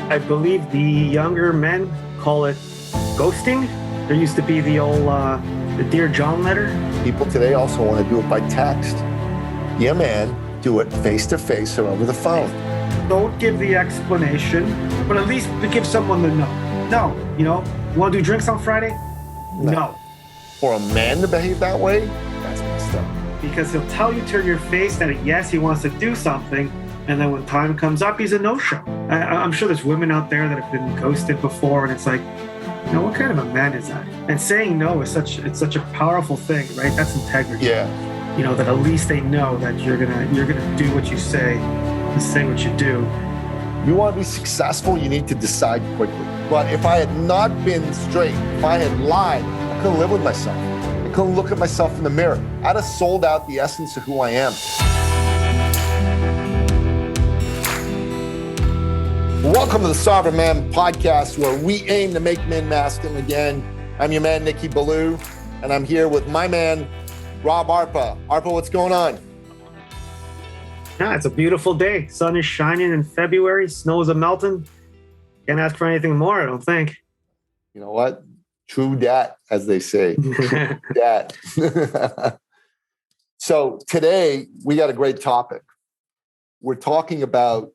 I believe the younger men call it ghosting. There used to be the old the Dear John letter. People today also want to do it by text. Yeah, man, do it face-to-face or over the phone. Don't give the explanation, but at least give someone the no. No, you want to do drinks on Friday? No. For a man to behave that way, that's messed up. Because he'll tell you to your face that yes, he wants to do something, and then when time comes up, he's a no-show. I'm sure there's women out there that have been ghosted before, and it's like, what kind of a man is that? And saying no is such a powerful thing, right? That's integrity. Yeah. That at least they know that you're gonna do what you say and say what you do. You want to be successful, you need to decide quickly. But if I had not been straight, if I had lied, I couldn't live with myself. I couldn't look at myself in the mirror. I'd have sold out the essence of who I am. Welcome to the Sovereign Man podcast, where we aim to make men masculine again. I'm your man, Nicky Ballou, and I'm here with my man, Rob Arpa. Arpa, what's going on? Yeah, it's a beautiful day. Sun is shining in February. Snow is melting. Can't ask for anything more, I don't think. You know what? True dat, as they say. True dat. So today, we got a great topic. We're talking about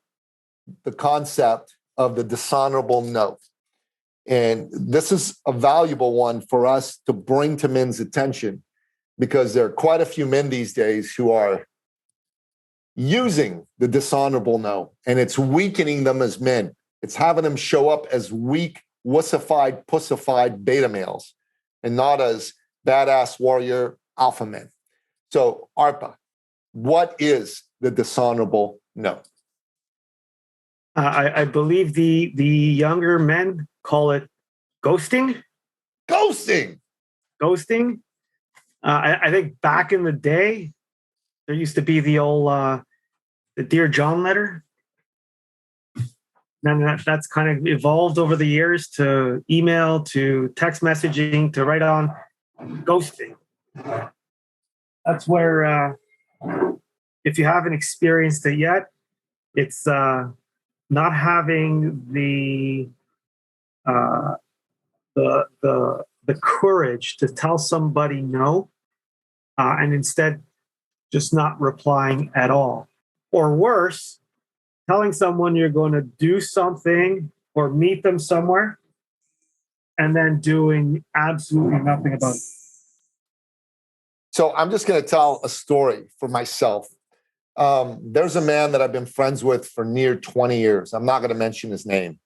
the concept of the dishonorable no. And this is a valuable one for us to bring to men's attention, because there are quite a few men these days who are using the dishonorable no, and it's weakening them as men. It's having them show up as weak, wussified, pussified beta males, and not as badass warrior alpha men. So, Arpa, what is the dishonorable no? I believe the younger men call it ghosting. Ghosting. I think back in the day, there used to be the old the Dear John letter. And that's kind of evolved over the years to email, to text messaging, to write on ghosting. That's where, if you haven't experienced it yet, it's not having the courage to tell somebody no, and instead just not replying at all. Or worse, telling someone you're going to do something or meet them somewhere and then doing absolutely nothing about it. So I'm just going to tell a story for myself. There's a man that I've been friends with for near 20 years. I'm not going to mention his name.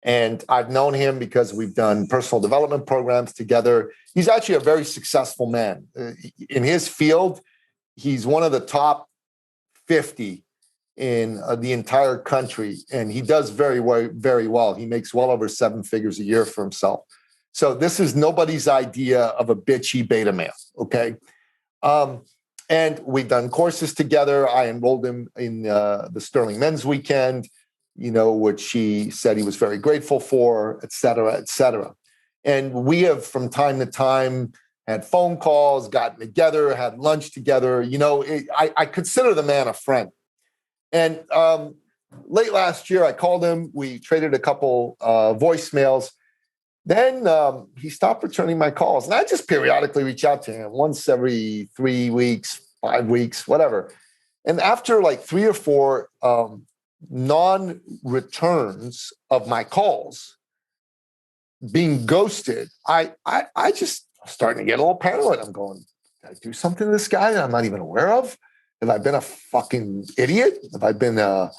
And I've known him because we've done personal development programs together. He's actually a very successful man. In his field, he's one of the top 50 in the entire country, and he does very, very well. He makes well over 7 figures a year for himself. So this is nobody's idea of a bitchy beta male, okay? And we've done courses together. I enrolled him in the Sterling Men's Weekend, which he said he was very grateful for, et cetera, et cetera. And we have, from time to time, had phone calls, gotten together, had lunch together. I consider the man a friend. And late last year, I called him. We traded a couple voicemails. Then he stopped returning my calls. And I just periodically reach out to him once every 3 weeks, 5 weeks, whatever. And after like 3 or 4 non-returns of my calls, being ghosted, I just starting to get a little paranoid. I'm going, did I do something to this guy that I'm not even aware of? Have I been a fucking idiot? Have I been a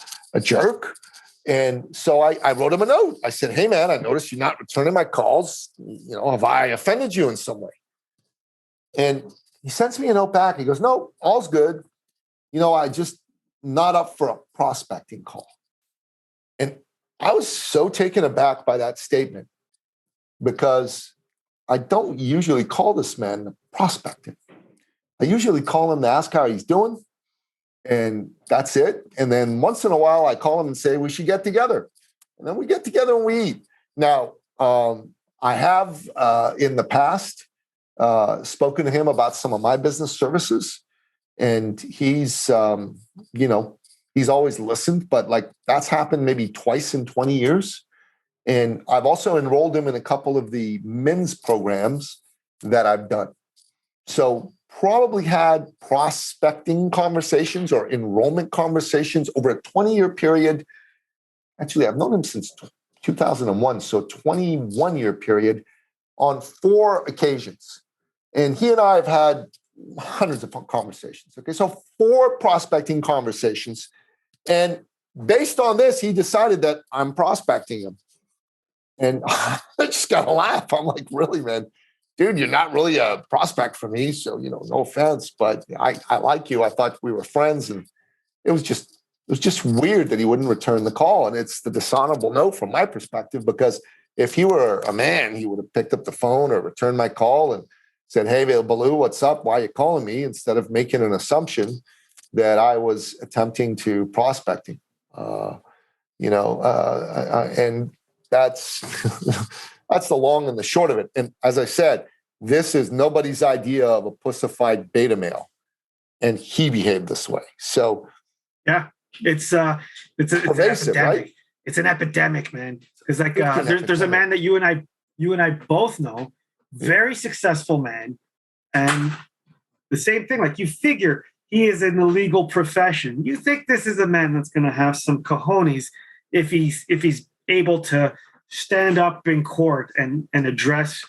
jerk? And so I wrote him a note. I said, hey, man, I noticed you're not returning my calls. Have I offended you in some way? And he sends me a note back. He goes, no, all's good. I just not up for a prospecting call. And I was so taken aback by that statement, because I don't usually call this man prospecting. I usually call him to ask how he's doing, and that's it. And then once in a while, I call him and say, we should get together. And then we get together and we eat. Now, I have, in the past, spoken to him about some of my business services. And he's always listened, but like that's happened maybe twice in 20 years. And I've also enrolled him in a couple of the men's programs that I've done. So probably had prospecting conversations or enrollment conversations over a 20-year period. Actually, I've known him since 2001, so 21-year period on 4 occasions. And he and I have had hundreds of conversations. Okay, so 4 prospecting conversations. And based on this, he decided that I'm prospecting him. And I just got to laugh. I'm like, really, man? Dude, you're not really a prospect for me. So, no offense, but I like you. I thought we were friends. And it was just weird that he wouldn't return the call. And it's the dishonorable no from my perspective, because if he were a man, he would have picked up the phone or returned my call and said, hey, Baloo, what's up? Why are you calling me? Instead of making an assumption that I was attempting to prospecting. And that's that's the long and the short of it. And as I said, this is nobody's idea of a pussified beta male, and he behaved this way. So, yeah, it's pervasive, right? It's an epidemic, man. Because there's a man that you and I both know, very successful man, and the same thing. Like, you figure he is in the legal profession. You think this is a man that's going to have some cojones if he's able to stand up in court and address,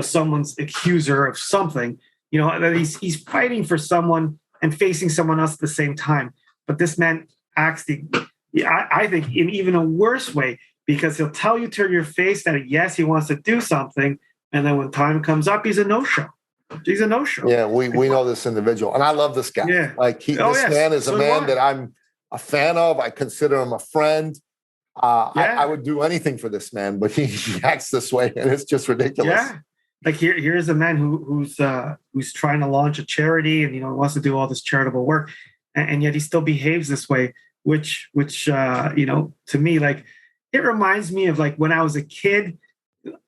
someone's accuser of something, that he's fighting for someone and facing someone else at the same time. But this man acts I think in even a worse way, because he'll tell you to your face that yes, he wants to do something, and then when time comes up, he's a no-show. He's a no-show. Yeah, we know this individual, and I love this guy. Yeah. Like man is a man that I'm a fan of. I consider him a friend. I would do anything for this man, but he acts this way, and it's just ridiculous. Yeah, like here's a man who's trying to launch a charity, and wants to do all this charitable work, and yet he still behaves this way, which to me, like, it reminds me of like when I was a kid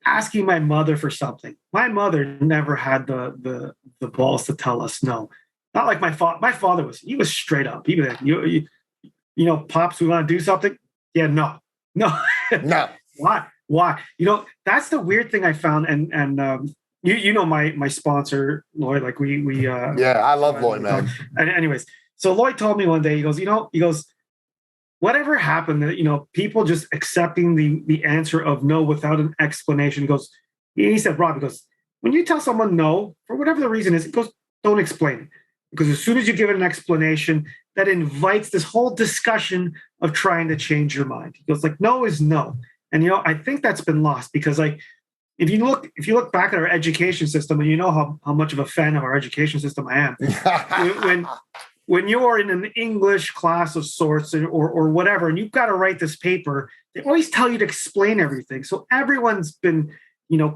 asking my mother for something. My mother never had the balls to tell us no. Not like my father. My father was straight up. He was like, Pops, we want to do something. Yeah, no. No. Why? That's the weird thing I found. And my sponsor, Lloyd, like we I love Lloyd, man. And anyways, so Lloyd told me one day, he goes, whatever happened, people just accepting the answer of no without an explanation. He said, Rob, when you tell someone no, for whatever the reason is, it goes, don't explain it. Because as soon as you give it an explanation, that invites this whole discussion of trying to change your mind. He goes, like, no is no. And, I think that's been lost, because, like, if you look back at our education system, and how much of a fan of our education system I am, when you're in an English class of sorts or whatever, and you've got to write this paper, they always tell you to explain everything. So everyone's been,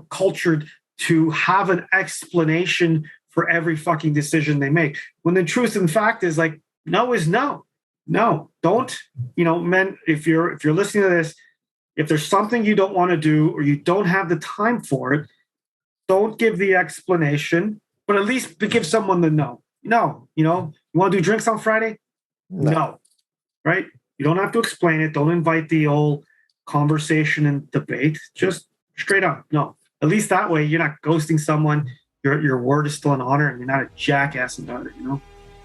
cultured to have an explanation for every fucking decision they make. When the truth and fact is, like, no is no. No, don't, men, if you're listening to this, if there's something you don't want to do or you don't have the time for it, don't give the explanation, but at least give someone the no. No, you want to do drinks on Friday? No. Right? You don't have to explain it. Don't invite the old conversation and debate. Just straight up, no. At least that way you're not ghosting someone. Your word is still an honor, and you're not a jackass about it,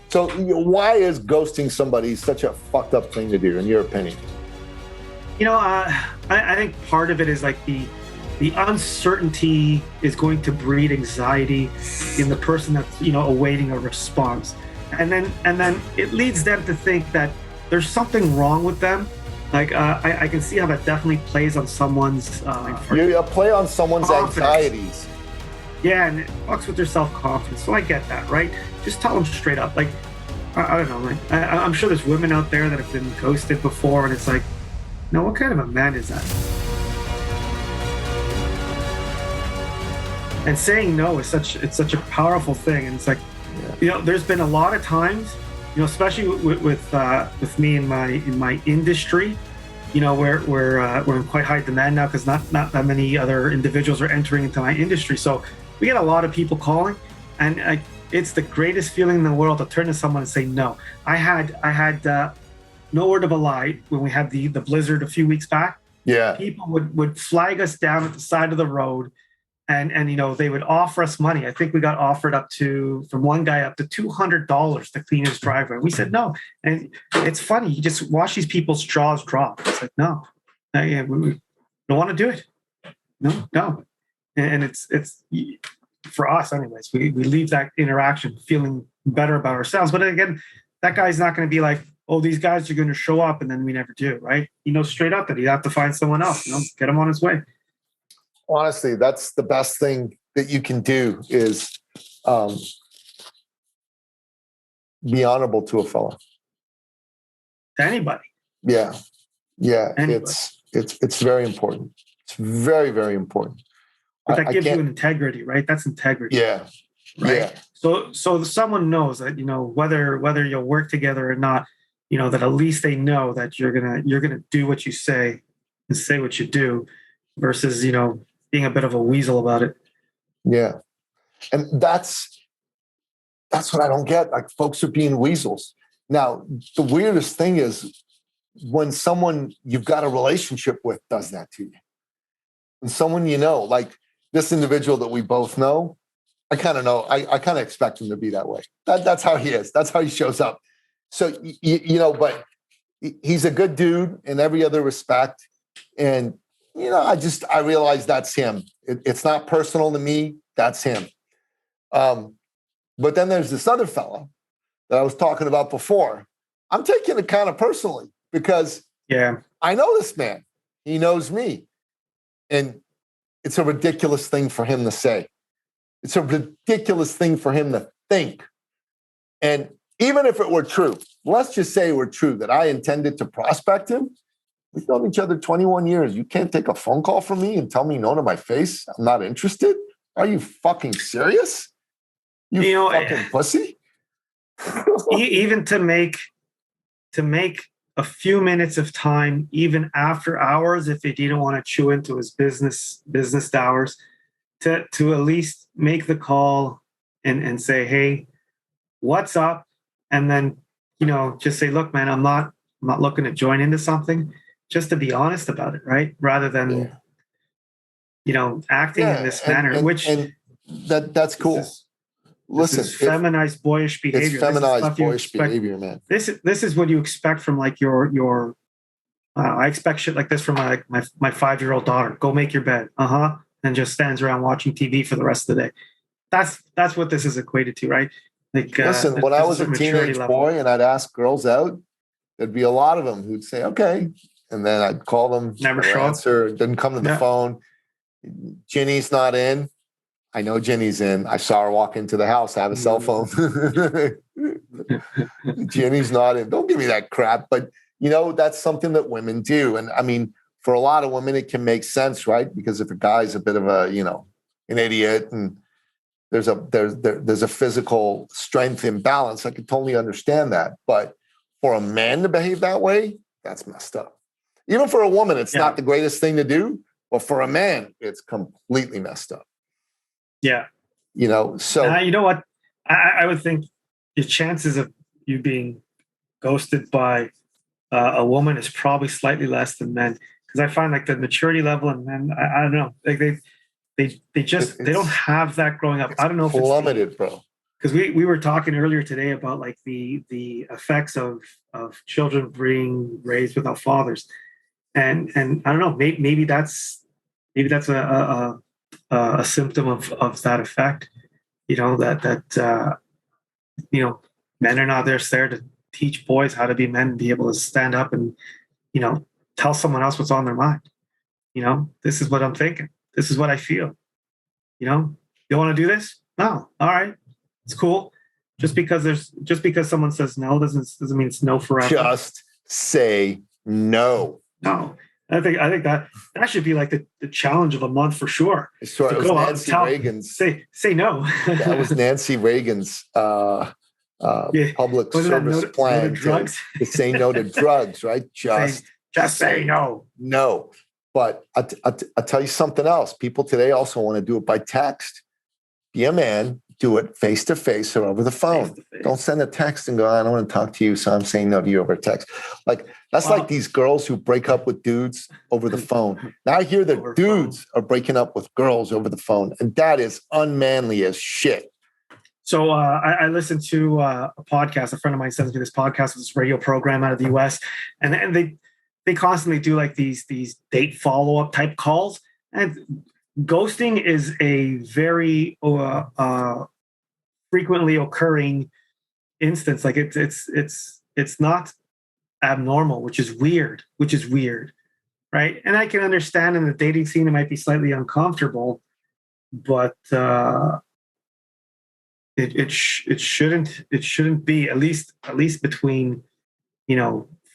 So why is ghosting somebody such a fucked up thing to do, in your opinion? I think part of it is like the uncertainty is going to breed anxiety in the person that's awaiting a response, and then it leads them to think that there's something wrong with them. Like I can see how that definitely plays on someone's you play on someone's confidence. Anxieties. Yeah, and it fucks with their self-confidence. So I get that, right? Just tell them straight up. Like, I don't know. Like, I'm sure there's women out there that have been ghosted before, and it's like, no, what kind of a man is that? And saying no is such a powerful thing. And it's like, there's been a lot of times, especially with me in my industry, where we're in quite high demand now, because not that many other individuals are entering into my industry. So we get a lot of people calling, and it's the greatest feeling in the world to turn to someone and say no. I had no word of a lie when we had the blizzard a few weeks back. Yeah. People would flag us down at the side of the road, and they would offer us money. I think we got offered from one guy up to $200 to clean his driveway. We said no, and it's funny. You just watch these people's jaws drop. It's like no, we don't want to do it. No, and it's for us anyways. We leave that interaction feeling better about ourselves. But again, that guy's not going to be like, oh, these guys are going to show up, and then we never do, right? He knows straight up that he'd have to find someone else, get him on his way. Honestly, that's the best thing that you can do is be honorable to a fella. To anybody. Yeah. Anybody. It's very important. It's very, very important. But that gives you an integrity, right? That's integrity. Yeah. Right. Yeah. So someone knows that, whether you'll work together or not, that at least they know that you're gonna do what you say and say what you do, versus being a bit of a weasel about it. Yeah. And that's what I don't get. Like, folks are being weasels. Now, the weirdest thing is when someone you've got a relationship with does that to you. And someone like this individual that we both know, I kind of know, I kind of expect him to be that way. That's how he is. That's how he shows up. So, but he's a good dude in every other respect. And, I realize that's him. It's not personal to me. That's him. But then there's this other fella that I was talking about before. I'm taking it kind of personally because I know this man. He knows me. And it's a ridiculous thing for him to say. It's a ridiculous thing for him to think. And even if it were true, let's just say it were true that I intended to prospect him. We've known each other 21 years. You can't take a phone call from me and tell me no to my face. I'm not interested. Are you fucking serious? You fucking pussy. Even to make a few minutes of time, even after hours, if he didn't want to chew into his business hours, to at least make the call and say, hey, what's up? And then, just say, look, man, I'm not looking to join into something, just to be honest about it, right? Rather than, acting in this manner, and that's cool. Listen, this is feminized, boyish behavior. It's feminized, boyish behavior, man. This is what you expect from like your. I expect shit like this from my 5-year-old daughter. Go make your bed, and just stands around watching TV for the rest of the day. That's what this is equated to, right? Like, listen, when I was a teenage boy and I'd ask girls out, there'd be a lot of them who'd say, "Okay," and then I'd call them, never show answer, didn't come to the phone. Ginny's not in. I know Jenny's in. I saw her walk into the house. I have a cell phone. Jenny's not in. Don't give me that crap. But, that's something that women do. And I mean, for a lot of women, it can make sense, right? Because if a guy's a bit of a, an idiot and there's a physical strength imbalance, I could totally understand that. But for a man to behave that way, that's messed up. Even for a woman, it's not the greatest thing to do. But for a man, it's completely messed up. Yeah. So. You know what? I would think the chances of you being ghosted by a woman is probably slightly less than men. Because I find like the maturity level in men, I don't know. Like they don't have that growing up. I don't know if plummeted, bro. Because we were talking earlier today about like the effects of children being raised without fathers. And I don't know, maybe that's a symptom of that effect, that men are not there to teach boys how to be men and be able to stand up and, tell someone else what's on their mind. This is what I'm thinking. This is what I feel. You want to do this? No. All right. It's cool. Just because someone says no doesn't mean it's no forever. Just say no. No. I think that should be like the challenge of a month for sure. Sure, it was Nancy Reagan's. Say no. That was Nancy Reagan's public service plan to say no to drugs, right? Just say no. No. But I'll tell you something else. People today also want to do it by text. Be a man, do it face to face or over the phone. Face-to-face. Don't send a text and go, I don't want to talk to you, so I'm saying no to you over text. Like that's Wow. like these girls who break up with dudes over the phone. Now I hear that Over dudes are breaking up with girls over the phone, and that is unmanly as shit. So I listened to a podcast. A friend of mine sends me this podcast with this radio program out of the U.S. and they constantly do like these date follow up type calls. And ghosting is a very frequently occurring instance. Like it's not abnormal, which is weird. Right? And I can understand in the dating scene it might be slightly uncomfortable, but it shouldn't be, at least between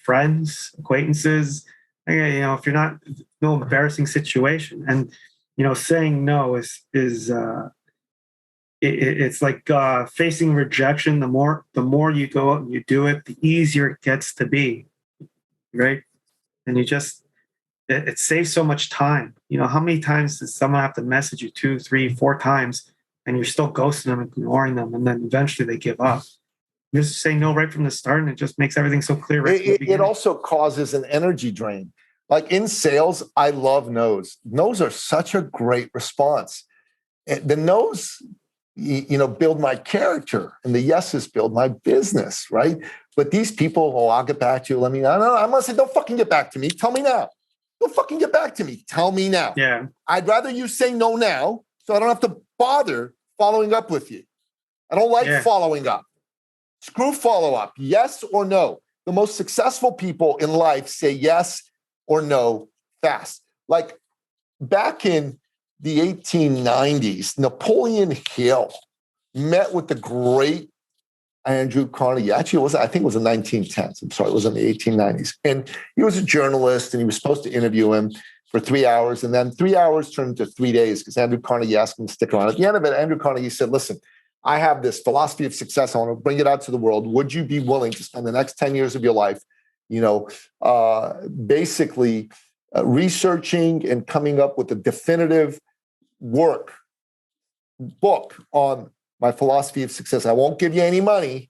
friends, acquaintances. If you're not, no embarrassing situation, and saying no is it's like facing rejection. The more you go out and you do it, the easier it gets to be, right? And it saves so much time. How many times does someone have to message you 2, 3, 4 times, and you're still ghosting them, ignoring them, and then eventually they give up? Just say no right from the start, and it just makes everything so clear. Right It also causes an energy drain. Like in sales, I love no's. No's are such a great response. The no's, build my character, and the yeses build my business, right? But these people, I'll get back to you. I'm gonna say, don't fucking get back to me. Tell me now. Don't fucking get back to me. Tell me now. Yeah. I'd rather you say no now, so I don't have to bother following up with you. I don't like following up. Screw follow up. Yes or no. The most successful people in life say yes or no fast. Like back in the 1890s, Napoleon Hill met with the great Andrew Carnegie. Actually, I think it was the 1910s. I'm sorry, it was in the 1890s. And he was a journalist, and he was supposed to interview him for 3 hours. And then 3 hours turned into 3 days because Andrew Carnegie asked him to stick around. At the end of it, Andrew Carnegie said, listen, I have this philosophy of success. I want to bring it out to the world. Would you be willing to spend the next 10 years of your life, basically researching and coming up with a definitive book on my philosophy of success? I won't give you any money,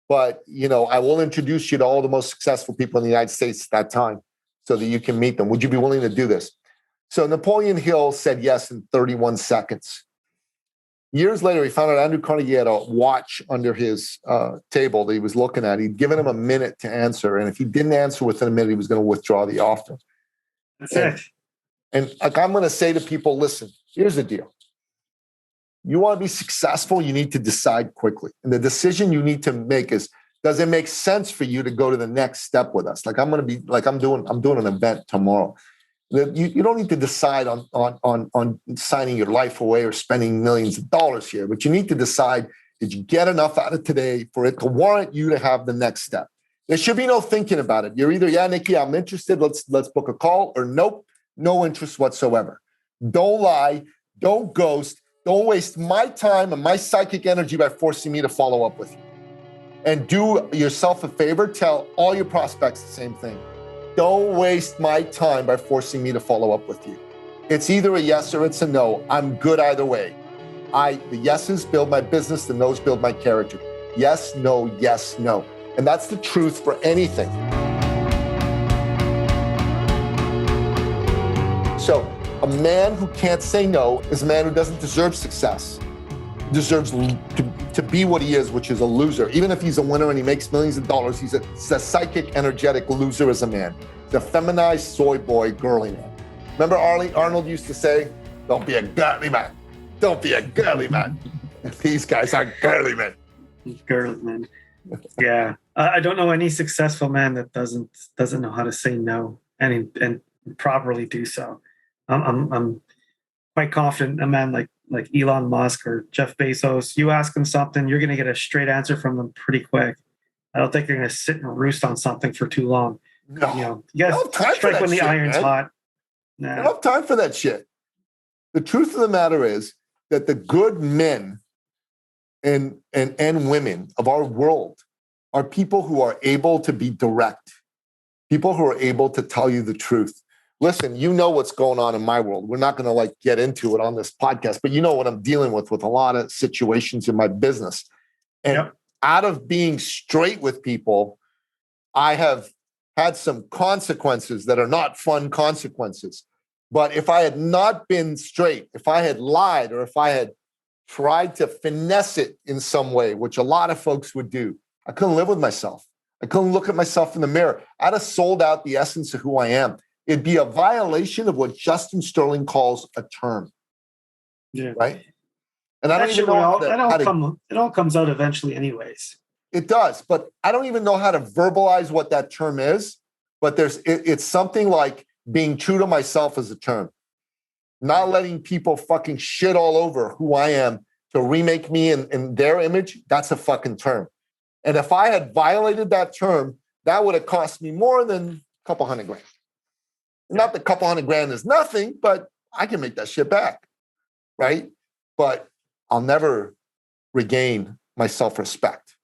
but, I will introduce you to all the most successful people in the United States at that time so that you can meet them. Would you be willing to do this? So Napoleon Hill said yes in 31 seconds. Years later, he found out Andrew Carnegie had a watch under his table that he was looking at. He'd given him a minute to answer. And if he didn't answer within a minute, he was going to withdraw the offer. That's it. And like I'm going to say to people, listen, here's the deal. You want to be successful, you need to decide quickly. And the decision you need to make is, does it make sense for you to go to the next step with us? Like I'm doing an event tomorrow. You don't need to decide on signing your life away or spending millions of dollars here, but you need to decide, did you get enough out of today for it to warrant you to have the next step? There should be no thinking about it. You're either, yeah, Nikki, I'm interested. Let's book a call, or nope, no interest whatsoever. Don't lie. Don't ghost. Don't waste my time and my psychic energy by forcing me to follow up with you. And do yourself a favor. Tell all your prospects the same thing. Don't waste my time by forcing me to follow up with you. It's either a yes or it's a no. I'm good either way. The yeses build my business, the no's build my character. Yes, no, yes, no. And that's the truth for anything. So a man who can't say no is a man who doesn't deserve success, deserves to be what he is, which is a loser. Even if he's a winner and he makes millions of dollars, he's a psychic, energetic loser as a man. He's a feminized soy boy, girly man. Remember Arnold used to say, don't be a girly man. Don't be a girly man. These guys are girly men. Girly men. Yeah. I don't know any successful man that doesn't know how to say no and properly do so. I'm quite confident a man like Elon Musk or Jeff Bezos, you ask them something, you're going to get a straight answer from them pretty quick. I don't think you're going to sit and roost on something for too long. No. You got to strike when the iron's hot. Nah. I don't have time for that shit. The truth of the matter is that the good men and women of our world are people who are able to be direct, people who are able to tell you the truth. listen, you know what's going on in my world. We're not going to like get into it on this podcast, but you know what I'm dealing with a lot of situations in my business. And out of being straight with people, I have had some consequences that are not fun consequences. But if I had not been straight, if I had lied, or if I had tried to finesse it in some way, which a lot of folks would do, I couldn't live with myself. I couldn't look at myself in the mirror. I'd have sold out the essence of who I am. It'd be a violation of what Justin Sterling calls a term. Yeah. Right? And I don't even know it all comes out eventually anyways. It does, but I don't even know how to verbalize what that term is. But it's something like being true to myself as a term. Not letting people fucking shit all over who I am to remake me in their image. That's a fucking term. And if I had violated that term, that would have cost me more than a couple $100,000. Not that a couple $100,000 is nothing, but I can make that shit back. Right? But I'll never regain my self-respect.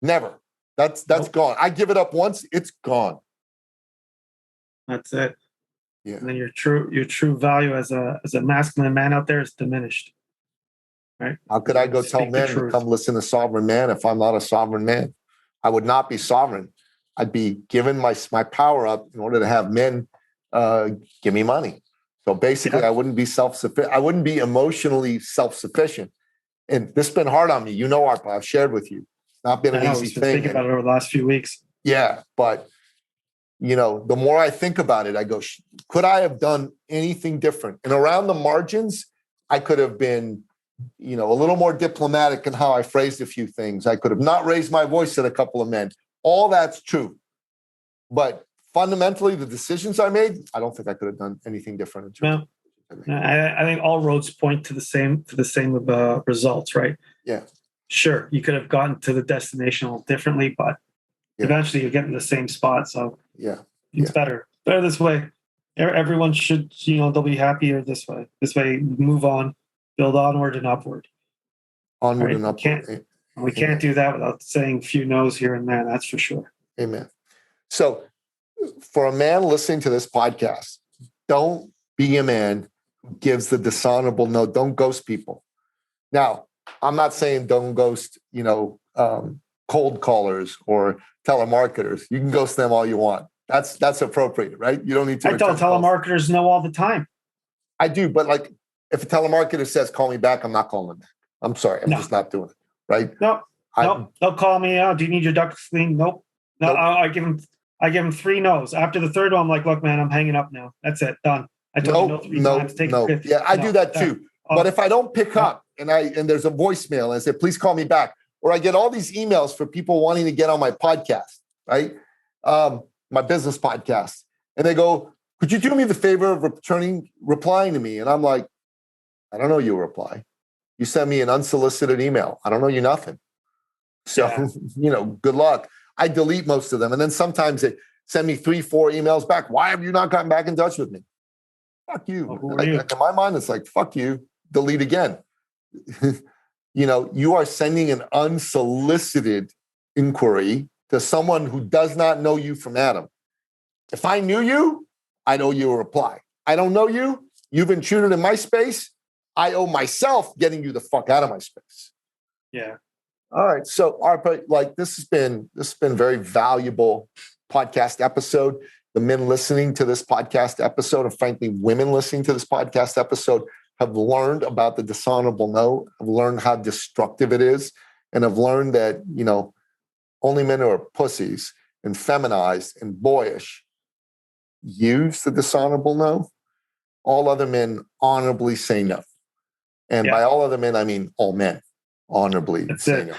Never. That's gone. I give it up once, it's gone. That's it. Yeah. And then your true value as a masculine man out there is diminished. Right? How could I go tell men to come listen to Sovereign Man if I'm not a sovereign man? I would not be sovereign. I'd be giving my power up in order to have men give me money. So basically, I wouldn't be self-sufficient. I wouldn't be emotionally self-sufficient. And this has been hard on me. You know, Arpa, I've shared with you. It's not been an easy thing. Thinking about it over the last few weeks. Yeah, but you know, the more I think about it, I go, could I have done anything different? And around the margins, I could have been, you know, a little more diplomatic in how I phrased a few things. I could have not raised my voice at a couple of men. All that's true. But fundamentally, the decisions I made, I don't think I could have done anything different. I think all roads point to the same results, right? Yeah. Sure, you could have gotten to the destination a little differently, but eventually you get in the same spot. So it's better this way. Everyone should, you know, they'll be happier this way. This way, move on, build onward and upward. Onward and upward. We can't do that without saying a few no's here and there. That's for sure. Amen. So, for a man listening to this podcast, don't be a man who gives the dishonorable no. Don't ghost people. Now, I'm not saying don't ghost, you know, cold callers or telemarketers. You can ghost them all you want. That's appropriate, right? You don't need to. I tell telemarketers no all the time. I do, but like if a telemarketer says call me back, I'm not calling them back. I'm sorry, I'm just not doing it. Right? Nope. They'll call me. Oh, do you need your ducks cleaned? Nope. No, nope. I give them 3 no's. After the third one, I'm like, look, man, I'm hanging up now. That's it, done. I told you no 3 times. Yeah, I do that too. But if I don't pick up and there's a voicemail and I say, please call me back, or I get all these emails for people wanting to get on my podcast, right? My business podcast. And they go, could you do me the favor of replying to me? And I'm like, I don't know you reply. You send me an unsolicited email. I don't know you nothing. So, you know, good luck. I delete most of them. And then sometimes they send me 3-4 emails back. Why have you not gotten back in touch with me? Fuck you. Like, in my mind, it's like, fuck you. Delete again. You know, you are sending an unsolicited inquiry to someone who does not know you from Adam. If I knew you, I'd owe you a reply. I don't know you. You've intruded in my space. I owe myself getting you the fuck out of my space. Yeah. All right. So, Arpa, like this has been a very valuable podcast episode. The men listening to this podcast episode, and frankly, women listening to this podcast episode, have learned about the dishonorable no, have learned how destructive it is, and have learned that, you know, only men who are pussies and feminized and boyish use the dishonorable no. All other men honorably say no. And by all other men, I mean all men honorably say no.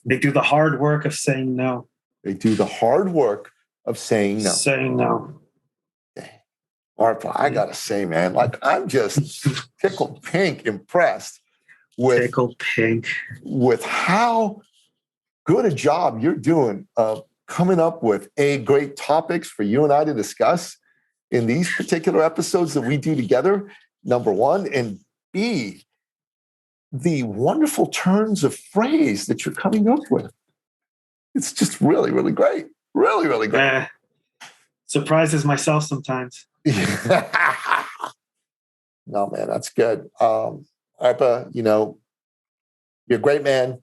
They do the hard work of saying no. They do the hard work of saying no. Saying no. Arpa, I gotta say, man, like I'm just tickled pink impressed with how good a job you're doing of coming up with great topics for you and I to discuss in these particular episodes that we do together, number one, and B, the wonderful turns of phrase that you're coming up with. It's just really, really great. Really, really great. Surprises myself sometimes. No, man, that's good. Arpa, you're a great man.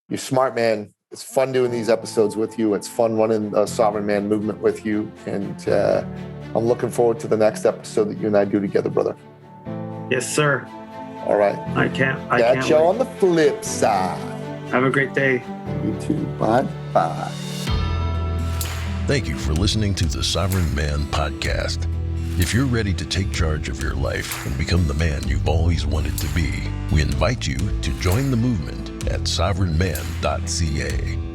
You're a smart man. It's fun doing these episodes with you. It's fun running the Sovereign Man movement with you. And I'm looking forward to the next episode that you and I do together, brother. Yes, sir. All right. I can't Catch you wait. on the flip side. Have a great day. You too. Bye. Thank you for listening to the Sovereign Man podcast. If you're ready to take charge of your life and become the man you've always wanted to be, we invite you to join the movement at sovereignman.ca.